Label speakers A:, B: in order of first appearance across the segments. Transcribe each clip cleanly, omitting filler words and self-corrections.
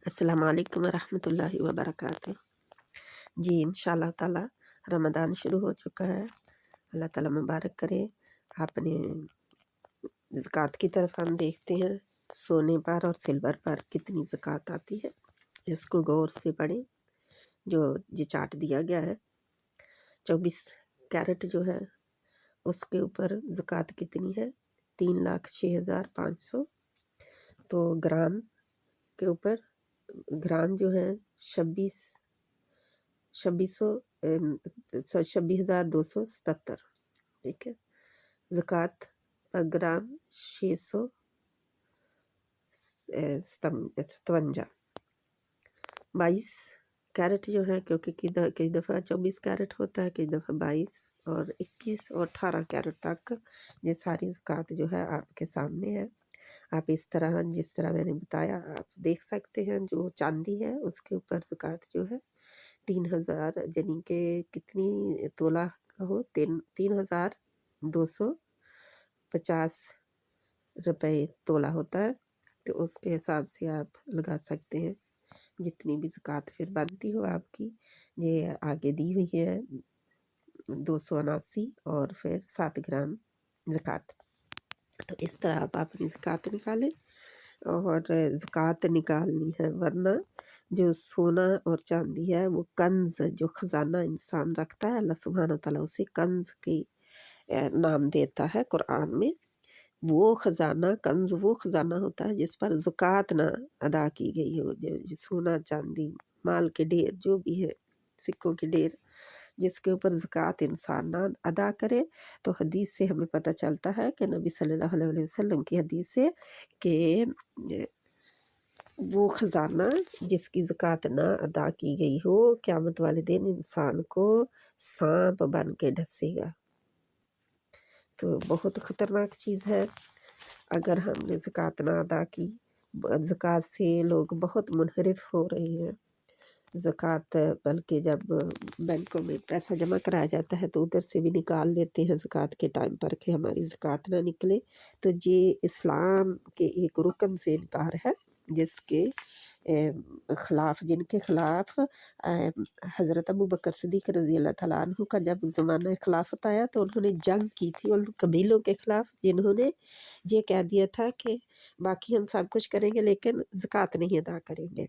A: السلام علیکم ورحمۃ اللہ وبرکاتہ۔ جی انشاءاللہ تعالی رمضان شروع ہو چکا ہے، اللہ تعالیٰ مبارک کرے۔ اپنے زکوٰۃ کی طرف ہم دیکھتے ہیں، سونے پر اور سلور پر کتنی زکوٰۃ آتی ہے، اس کو غور سے پڑھیں۔ جو یہ چارٹ دیا گیا ہے 24 کیرٹ جو ہے اس کے اوپر زکوٰۃ کتنی ہے، 3,06,500۔ تو گرام کے اوپر گرام جو ہے 26,277، ٹھیک ہے۔ زکوٰۃ پر گرام 657۔ 22 کیرٹ جو ہے، کیونکہ کئی دفعہ 24 کیرٹ ہوتا ہے، کئی دفعہ 22 اور 21 اور 18 کیرٹ تک یہ ساری زکوٰۃ جو ہے آپ کے سامنے ہے۔ آپ اس طرح جس طرح میں نے بتایا آپ دیکھ سکتے ہیں۔ جو چاندی ہے اس کے اوپر زکوٰۃ جو ہے 3,000، یعنی کہ کتنی تولہ کا ہو، 3,250 روپے تولہ ہوتا ہے، تو اس کے حساب سے آپ لگا سکتے ہیں جتنی بھی زکوٰۃ پھر بنتی ہو آپ کی۔ یہ آگے دی ہوئی ہے 279 اور پھر 7 گرام زکوٰۃ۔ تو اس طرح آپ اپنی زکوٰۃ نکالیں اور زکوٰۃ نکالنی ہے، ورنہ جو سونا اور چاندی ہے وہ کنز، جو خزانہ انسان رکھتا ہے، اللہ سبحانہ تعالیٰ اسے کنز کی نام دیتا ہے قرآن میں۔ وہ خزانہ، کنز وہ خزانہ ہوتا ہے جس پر زکوٰۃ نہ ادا کی گئی ہو، جو سونا چاندی، مال کے ڈھیر جو بھی ہے، سکوں کے ڈھیر، جس کے اوپر زکوٰۃ انسان نہ ادا کرے۔ تو حدیث سے ہمیں پتہ چلتا ہے کہ نبی صلی اللہ علیہ وسلم کی حدیث ہے کہ وہ خزانہ جس کی زکوٰۃ نہ ادا کی گئی ہو، قیامت والے دن انسان کو سانپ بن کے ڈسے گا۔ تو بہت خطرناک چیز ہے اگر ہم نے زکوٰۃ نہ ادا کی۔ زکوٰۃ سے لوگ بہت منحرف ہو رہے ہیں۔ زکوٰۃ بلکہ جب بینکوں میں پیسہ جمع کرایا جاتا ہے تو ادھر سے بھی نکال لیتے ہیں زکوٰۃ کے ٹائم پر کہ ہماری زکوٰۃ نہ نکلے۔ تو یہ اسلام کے ایک رکن سے انکار ہے، جس کے خلاف، جن کے خلاف حضرت ابوبکر صدیق رضی اللہ تعالیٰ عنہ کا جب زمانہ خلافت آیا تو انہوں نے جنگ کی تھی ان قبیلوں کے خلاف جنہوں نے یہ کہہ دیا تھا کہ باقی ہم سب کچھ کریں گے لیکن زکوٰۃ نہیں ادا کریں گے،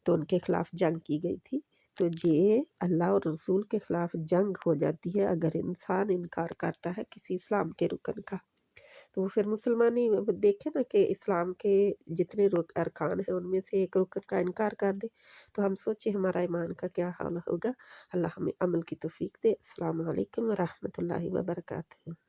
A: تو ان کے خلاف جنگ کی گئی تھی۔ تو یہ اللہ اور رسول کے خلاف جنگ ہو جاتی ہے اگر انسان انکار کرتا ہے کسی اسلام کے رکن کا۔ تو وہ پھر مسلمان ہی دیکھیں نا کہ اسلام کے جتنے ارکان ہیں ان میں سے ایک رکن کا انکار کر دے، تو ہم سوچیں ہمارا ایمان کا کیا حال ہوگا۔ اللہ ہمیں عمل کی توفیق دے۔ السلام علیکم ورحمۃ اللہ وبرکاتہ۔